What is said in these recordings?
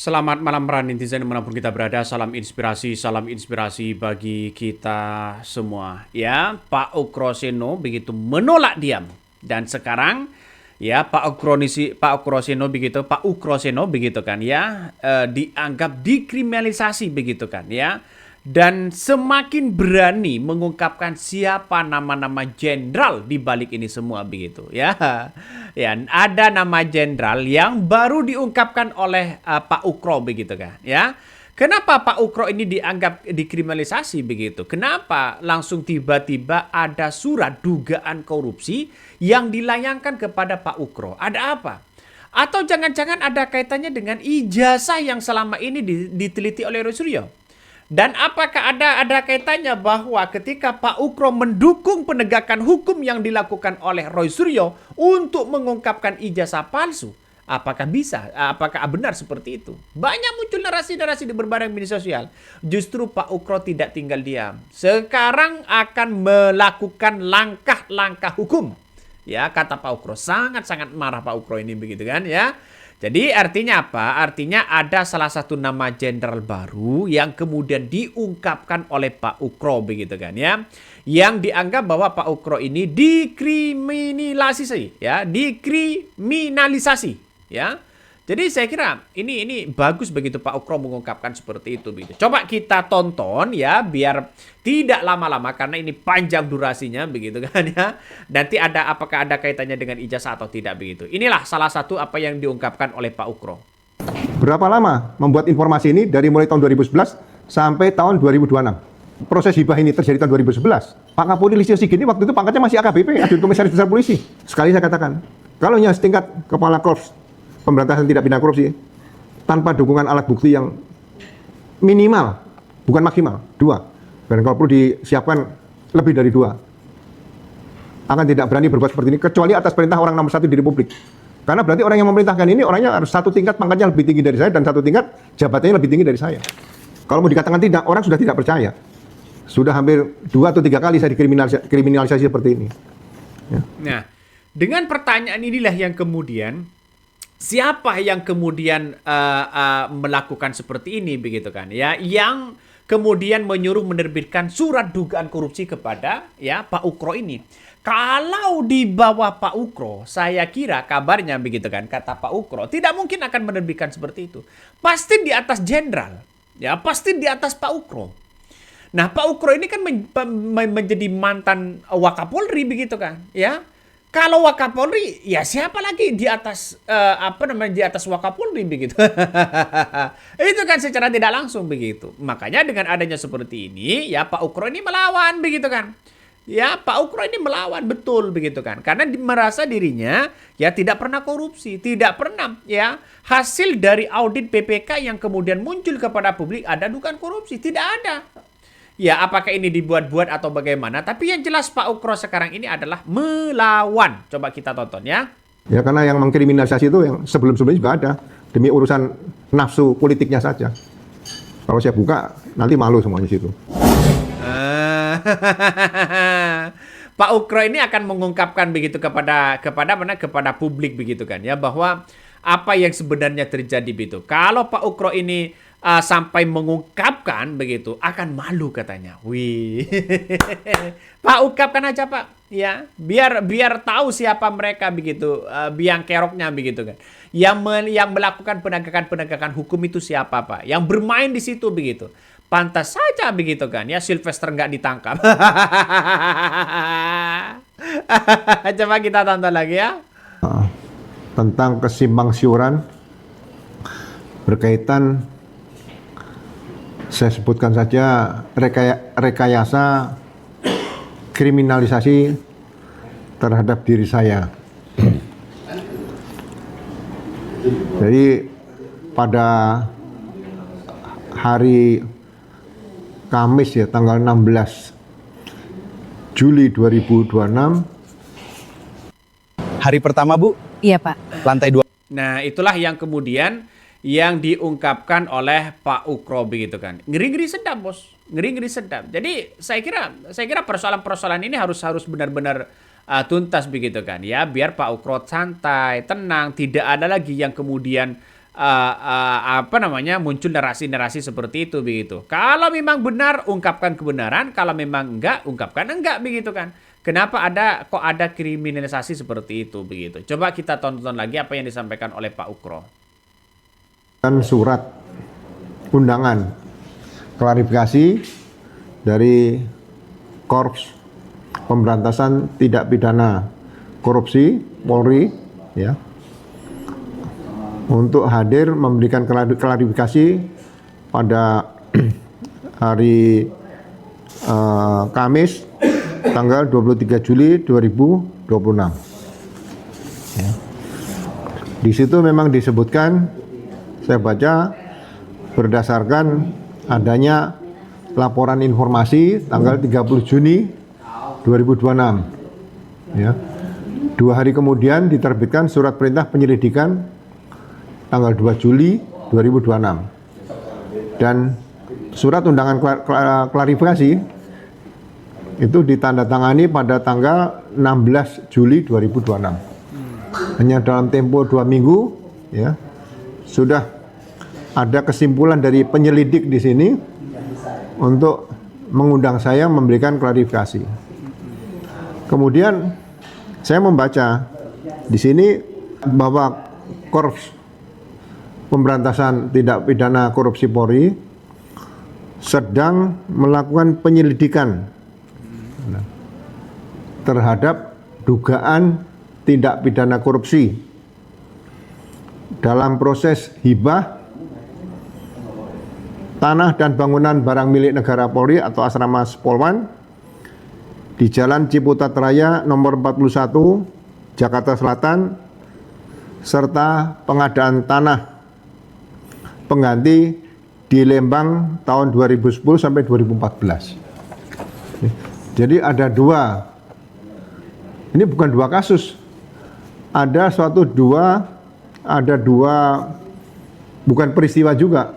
Selamat malam para netizen dimanapun kita berada. Salam inspirasi bagi kita semua. Ya, Pak Ukroseno begitu menolak diam. Dan sekarang ya Pak Ukroseno begitu kan ya, dianggap dikriminalisasi begitu kan ya. Dan semakin berani mengungkapkan siapa nama-nama jenderal di balik ini semua begitu ya. Ya, ada nama jenderal yang baru diungkapkan oleh Pak Ukro begitu kan ya. Kenapa Pak Ukro ini dianggap dikriminalisasi begitu? Kenapa langsung tiba-tiba ada surat dugaan korupsi yang dilayangkan kepada Pak Ukro? Ada apa? Atau jangan-jangan ada kaitannya dengan ijazah yang selama ini diteliti oleh Roy Suryo? Dan apakah ada kaitannya bahwa ketika Pak Ukro mendukung penegakan hukum yang dilakukan oleh Roy Suryo untuk mengungkapkan ijazah palsu? Apakah bisa? Apakah benar seperti itu? Banyak muncul narasi-narasi di berbagai media sosial. Justru Pak Ukro tidak tinggal diam. Sekarang akan melakukan langkah-langkah hukum. Ya, kata Pak Ukro. Sangat-sangat marah Pak Ukro ini begitu kan ya. Jadi artinya apa? Artinya ada salah satu nama jenderal baru yang kemudian diungkapkan oleh Pak Ukro begitu kan ya. Yang dianggap bahwa Pak Ukro ini dikriminalisasi ya, ya. Jadi saya kira ini bagus begitu Pak Ukro mengungkapkan seperti itu begitu. Coba kita tonton ya biar tidak lama-lama karena ini panjang durasinya begitu kan ya. Nanti apakah ada kaitannya dengan ijazah atau tidak begitu. Inilah salah satu apa yang diungkapkan oleh Pak Ukro. Berapa lama membuat informasi ini dari mulai tahun 2011 sampai tahun 2026? Proses hibah ini terjadi tahun 2011. Pak Kapolri Listio Sigit waktu itu pangkatnya masih AKBP, Adjun Komisaris Besar Polisi. Sekali saya katakan, kalau hanya setingkat Kepala Korps Pemberantasan Tindak Pidana Korupsi tanpa dukungan alat bukti yang minimal, bukan maksimal, 2. Dan kalau perlu disiapkan lebih dari 2, akan tidak berani berbuat seperti ini kecuali atas perintah orang nomor 1 di Republik. Karena berarti orang yang memerintahkan ini orangnya harus satu tingkat pangkatnya lebih tinggi dari saya dan satu tingkat jabatannya lebih tinggi dari saya. Kalau mau dikatakan tidak, orang sudah tidak percaya. Sudah hampir 2 atau 3 kali saya dikriminalisasi seperti ini. Ya. Nah, dengan pertanyaan inilah yang kemudian siapa yang kemudian melakukan seperti ini begitu kan ya, yang kemudian menyuruh menerbitkan surat dugaan korupsi kepada ya Pak Ukro ini. Kalau di bawah Pak Ukro, saya kira kabarnya begitu kan, kata Pak Ukro tidak mungkin akan menerbitkan seperti itu. Pasti di atas jenderal, ya pasti di atas Pak Ukro. Nah, Pak Ukro ini kan menjadi mantan Wakapolri begitu kan, ya. Kalau Wakapolri, ya siapa lagi di atas di atas Wakapolri begitu. Itu kan secara tidak langsung begitu. Makanya dengan adanya seperti ini, ya Pak Ukro ini melawan begitu kan. Ya, Pak Ukro ini melawan betul begitu kan. Karena merasa dirinya ya tidak pernah korupsi, tidak pernah ya hasil dari audit BPK yang kemudian muncul kepada publik ada dugaan korupsi, tidak ada. Ya, apakah ini dibuat-buat atau bagaimana? Tapi yang jelas Pak Ukro sekarang ini adalah melawan. Coba kita tonton ya. Ya, karena yang mengkriminalisasi itu yang sebelum-sebelumnya juga ada. Demi urusan nafsu politiknya saja. Kalau saya buka, nanti malu semuanya situ. Pak Ukro ini akan mengungkapkan begitu kepada publik begitu kan ya, bahwa apa yang sebenarnya terjadi begitu. Kalau Pak Ukro ini sampai mengungkapkan begitu akan malu katanya. Wih. Pak ungkapkan aja Pak ya, biar tahu siapa mereka begitu, biang keroknya begitu kan. Yang melakukan penegakan hukum itu siapa Pak? Yang bermain di situ begitu. Pantas saja begitu kan ya Sylvester nggak ditangkap. Coba kita tonton lagi ya. Tentang kesimpang siuran berkaitan, saya sebutkan saja rekayasa kriminalisasi terhadap diri saya. Jadi pada hari Kamis ya tanggal 16 Juli 2026. Hari pertama Bu? Iya Pak. Lantai 2. Nah, itulah yang kemudian yang diungkapkan oleh Pak Ukro begitu kan. Ngeri-ngeri sedap, Bos. Ngeri-ngeri sedap. Jadi saya kira persoalan-persoalan ini harus benar-benar tuntas begitu kan ya, biar Pak Ukro santai, tenang, tidak ada lagi yang kemudian muncul narasi-narasi seperti itu begitu. Kalau memang benar, ungkapkan kebenaran. Kalau memang enggak, ungkapkan enggak begitu kan. Kenapa kok ada kriminalisasi seperti itu begitu. Coba kita tonton lagi apa yang disampaikan oleh Pak Ukro. Dan surat undangan klarifikasi dari Korps Pemberantasan Tindak Pidana Korupsi Polri ya, untuk hadir memberikan klarifikasi pada hari Kamis tanggal 23 Juli 2026. Ya. Di situ memang disebutkan, saya baca, berdasarkan adanya laporan informasi tanggal 30 Juni 2026. Ya. 2 hari kemudian diterbitkan surat perintah penyelidikan tanggal 2 Juli 2026. Dan surat undangan klarifikasi itu ditandatangani pada tanggal 16 Juli 2026. Hanya dalam tempo 2 minggu ya, sudah ada kesimpulan dari penyelidik di sini untuk mengundang saya memberikan klarifikasi. Kemudian saya membaca di sini bahwa Korps Pemberantasan Tindak Pidana Korupsi Polri sedang melakukan penyelidikan terhadap dugaan tindak pidana korupsi dalam proses hibah tanah dan bangunan barang milik negara Polri atau Asrama Spolwan di Jalan Ciputat Raya nomor 41 Jakarta Selatan, serta pengadaan tanah pengganti di Lembang tahun 2010 sampai 2014. Jadi ada ini bukan 2 kasus, ada dua, bukan peristiwa juga,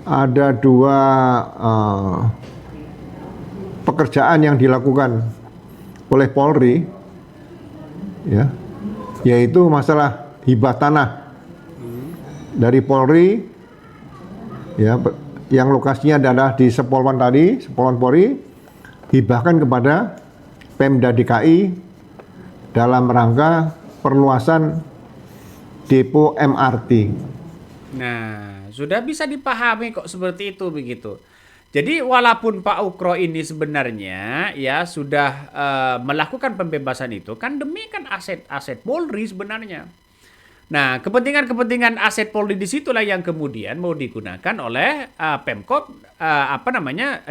ada 2 pekerjaan yang dilakukan oleh Polri, ya, yaitu masalah hibah tanah dari Polri, ya, yang lokasinya adalah di Spolwan Polri, hibahkan kepada Pemda DKI dalam rangka perluasan depo MRT. Nah, sudah bisa dipahami kok seperti itu begitu. Jadi walaupun Pak Ukro ini sebenarnya ya sudah melakukan pembebasan itu kan demi kan aset-aset Polri sebenarnya. Nah, kepentingan aset Polri disitulah yang kemudian mau digunakan oleh Pemkot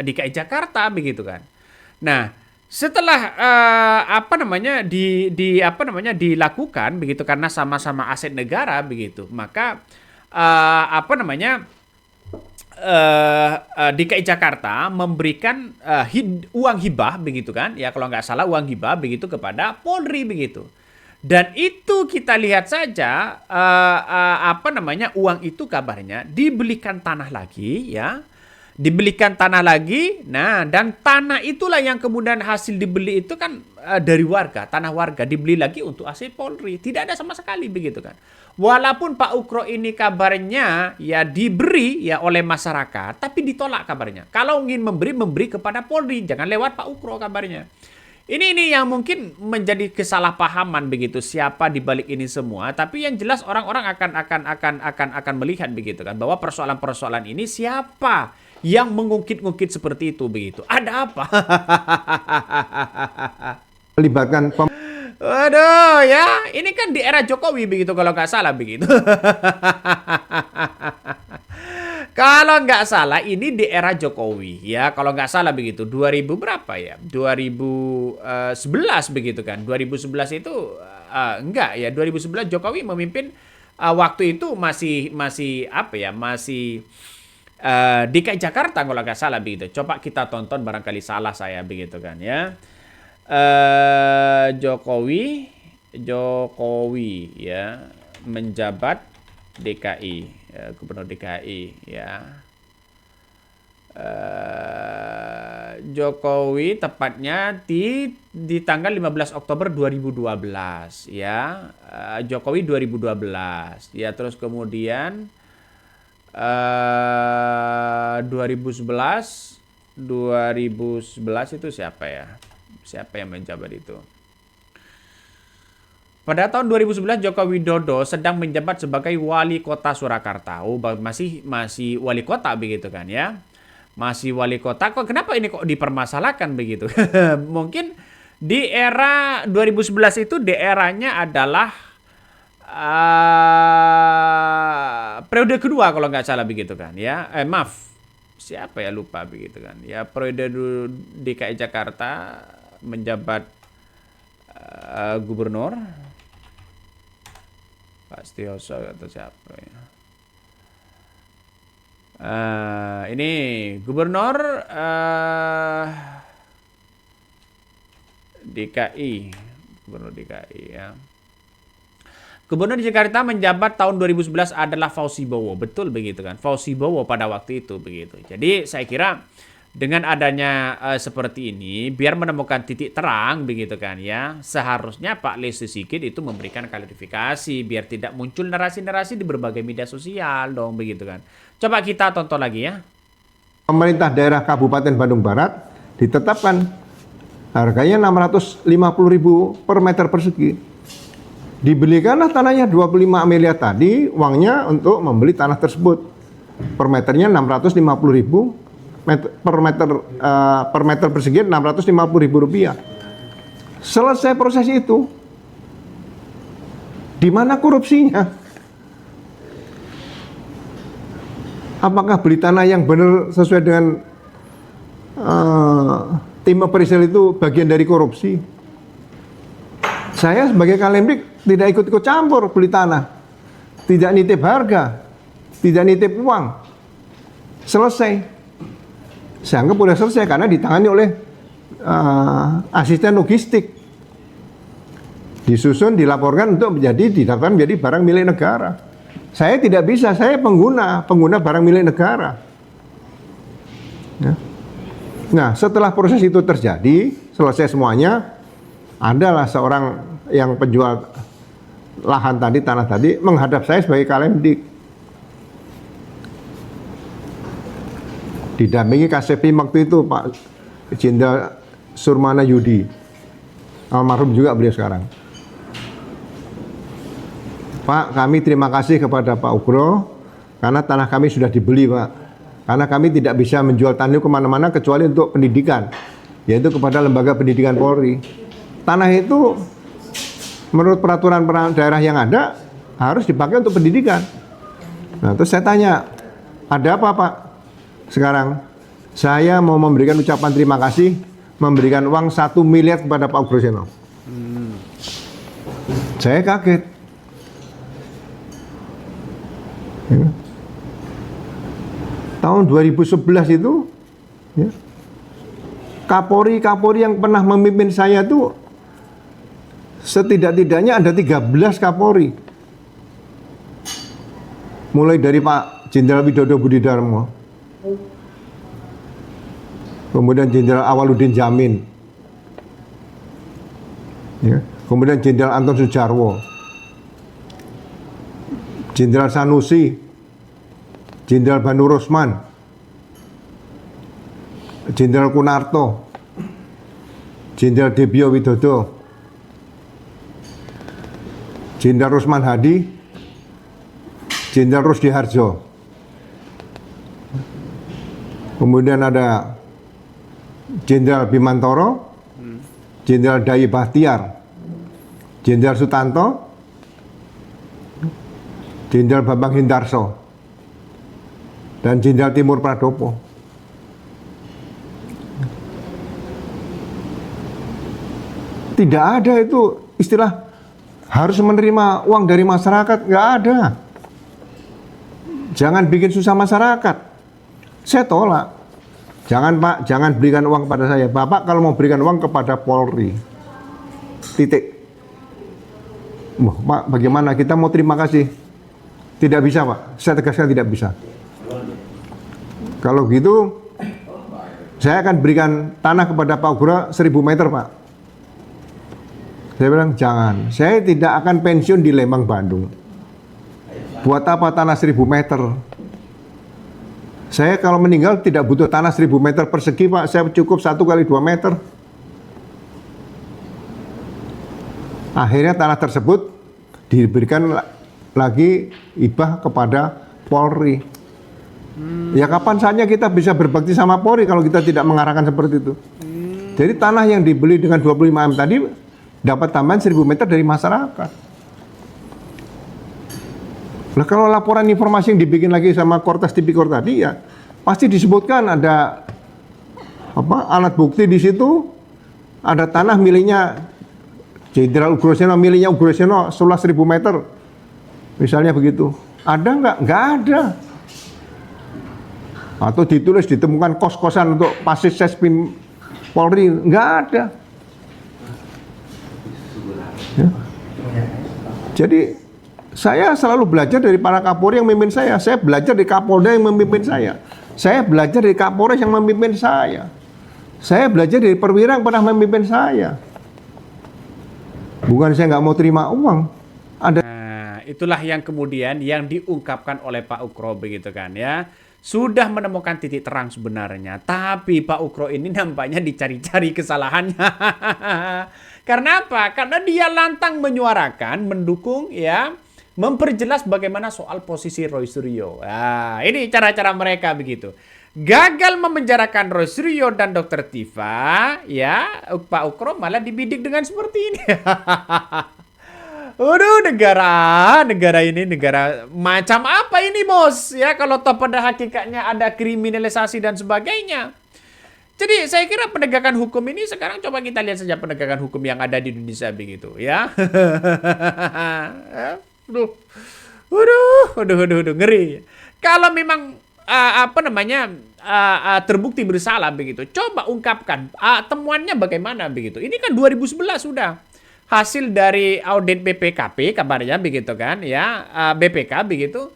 DKI Jakarta begitu kan. Nah, setelah dilakukan begitu karena sama-sama aset negara begitu, maka DKI Jakarta memberikan uang hibah begitu kan, ya kalau nggak salah uang hibah begitu kepada Polri begitu. Dan itu kita lihat saja uang itu kabarnya dibelikan tanah lagi ya. Dibelikan tanah lagi, nah dan tanah itulah yang kemudian hasil dibeli itu kan dari warga, tanah warga dibeli lagi untuk aset Polri, tidak ada sama sekali begitu kan. Walaupun Pak Ukro ini kabarnya ya diberi ya oleh masyarakat, tapi ditolak kabarnya. Kalau ingin memberi kepada Polri, jangan lewat Pak Ukro kabarnya. Ini yang mungkin menjadi kesalahpahaman begitu siapa di balik ini semua, tapi yang jelas orang-orang akan melihat begitu kan bahwa persoalan-persoalan ini siapa yang mengungkit-ungkit seperti itu begitu. Ada apa? Melibatkan Waduh ya, ini kan di era Jokowi begitu kalau nggak salah begitu. Kalau nggak salah ini di era Jokowi ya, kalau nggak salah begitu 2000 berapa ya? 2011 begitu kan. 2011 itu enggak ya, 2011 Jokowi memimpin waktu itu masih DKI Jakarta kalau nggak salah begitu. Coba kita tonton barangkali salah saya begitu kan ya. Jokowi ya menjabat DKI, Gubernur DKI ya. Jokowi tepatnya di tanggal 15 Oktober 2012 ya. Jokowi 2012 ya, terus kemudian 2011 itu siapa ya? Siapa yang menjabat itu? Pada tahun 2011 Joko Widodo sedang menjabat sebagai wali kota Surakarta. Oh, masih wali kota begitu kan ya? Masih wali kota. Kenapa ini kok dipermasalahkan begitu? Mungkin di era 2011 itu di eranya adalah periode kedua kalau nggak salah begitu kan ya. Maaf, siapa ya, lupa begitu kan ya, periode DKI Jakarta menjabat gubernur Pak Setioso atau siapa ya. Ini gubernur DKI ya. Gubernur di Jakarta menjabat tahun 2011 adalah Fauzi Bowo, betul begitu kan? Fauzi Bowo pada waktu itu begitu. Jadi saya kira dengan adanya seperti ini, biar menemukan titik terang begitu kan ya, seharusnya Pak Listio Sigit itu memberikan klarifikasi biar tidak muncul narasi-narasi di berbagai media sosial dong begitu kan. Coba kita tonton lagi ya. Pemerintah daerah Kabupaten Bandung Barat ditetapkan harganya 650.000 per meter persegi. Dibelikanlah tanahnya 25 miliar tadi, uangnya untuk membeli tanah tersebut. Per meternya 650.000 per meter persegi, 650.000 rupiah. Selesai proses itu, di mana korupsinya? Apakah beli tanah yang benar sesuai dengan tim appraisal itu bagian dari korupsi? Saya sebagai Kalemdik tidak ikut-ikut campur beli tanah, tidak nitip harga, tidak nitip uang. Selesai. Saya anggap sudah selesai karena ditangani oleh asisten logistik. Disusun, dilaporkan untuk didaftarkan menjadi barang milik negara. Saya tidak bisa, saya pengguna barang milik negara. Ya. Nah, setelah proses itu terjadi, selesai semuanya, adalah seorang yang penjual lahan tadi, tanah tadi, menghadap saya sebagai Kalemdik. Didampingi Kasepti waktu itu Pak Jenderal Surmana Yudi, almarhum juga beliau sekarang. Pak, kami terima kasih kepada Pak Ugro karena tanah kami sudah dibeli, Pak. Karena kami tidak bisa menjual tanah kemana-mana kecuali untuk pendidikan, yaitu kepada lembaga pendidikan Polri. Tanah itu menurut peraturan daerah yang ada harus dipakai untuk pendidikan. Nah, terus saya tanya, ada apa Pak? Sekarang saya mau memberikan ucapan terima kasih, memberikan uang 1 miliar kepada Pak Ugro Seno. Saya kaget. Ya. Tahun 2011 itu ya, Kapolri yang pernah memimpin saya itu setidak-tidaknya ada 13 Kapolri. Mulai dari Pak Jenderal Widodo Budidarmo, kemudian Jenderal Awaludin Jamin, ya, kemudian Jenderal Anton Sujarwo, Jenderal Sanusi, Jenderal Banu Rosman, Jenderal Kunarto, Jenderal Debio Widodo, Jenderal Rusman Hadi, Jenderal Rusdi Harjo. Kemudian ada Jenderal Bimantoro, Jenderal Dai Bahtiar, Jenderal Sutanto, Jenderal Bambang Hindarso, dan Jenderal Timur Pradopo. Tidak ada itu istilah harus menerima uang dari masyarakat, nggak ada. Jangan bikin susah masyarakat. Saya tolak. Jangan Pak, jangan berikan uang kepada saya. Bapak kalau mau berikan uang kepada Polri, titik. Pak, bagaimana kita mau terima kasih? Tidak bisa Pak, saya tegaskan tidak bisa. Kalau gitu saya akan berikan tanah kepada Pak Ugro 1000 meter, Pak. Saya bilang, jangan. Saya tidak akan pensiun di Lembang, Bandung. Buat apa tanah 1000 meter? Saya kalau meninggal tidak butuh tanah 1000 meter persegi, Pak. Saya cukup 1 kali 2 meter. Akhirnya tanah tersebut diberikan lagi hibah kepada Polri. Ya kapan saatnya kita bisa berbakti sama Polri kalau kita tidak mengarahkan seperti itu. Jadi tanah yang dibeli dengan 25 M tadi dapat tambahan 1000 meter dari masyarakat. Nah kalau laporan informasi yang dibikin lagi sama Kortas Tipikor tadi ya pasti disebutkan ada alat bukti di situ, ada tanah miliknya Jenderal Ugroseno, miliknya Ugroseno seluas 1000 meter, misalnya begitu. Ada nggak? Nggak ada. Atau ditulis ditemukan kos-kosan untuk Pasis Sespim Polri, nggak ada. Ya. Jadi saya selalu belajar dari para Kapolri yang memimpin saya. Saya belajar dari Kapolda yang memimpin saya. Saya belajar dari Kapolres yang memimpin saya. Saya belajar dari perwira yang pernah memimpin saya. Bukan saya nggak mau terima uang. Nah, itulah yang kemudian yang diungkapkan oleh Pak Ugro begitu kan ya. Sudah menemukan titik terang sebenarnya, tapi Pak Ugro ini nampaknya dicari-cari kesalahannya. Karena apa? Karena dia lantang menyuarakan, mendukung ya, memperjelas bagaimana soal posisi Roy Suryo. Nah, ini cara-cara mereka begitu. Gagal memenjarakan Roy Suryo dan Dr. Tifa, ya, Pak Ugro malah dibidik dengan seperti ini. Waduh, negara ini negara macam apa ini, Bos? Ya, kalau toh pada hakikatnya ada kriminalisasi dan sebagainya. Jadi saya kira penegakan hukum ini sekarang coba kita lihat saja penegakan hukum yang ada di Indonesia begitu, ya. Waduh, ngeri. Kalau memang terbukti bersalah begitu, coba ungkapkan temuannya bagaimana begitu. Ini kan 2011 sudah. Hasil dari audit BPKP kabarnya begitu kan ya, BPK begitu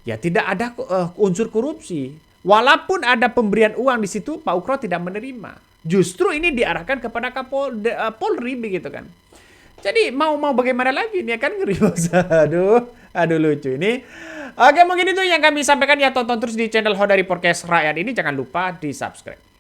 ya, tidak ada unsur korupsi walaupun ada pemberian uang di situ. Pak Ugro tidak menerima, justru ini diarahkan kepada Polri begitu kan. Jadi mau bagaimana lagi nih kan, ngeri Bos. aduh lucu ini. Oke, mungkin itu yang kami sampaikan ya. Tonton terus di channel Hodari Podcast Rakyat ini, jangan lupa di subscribe.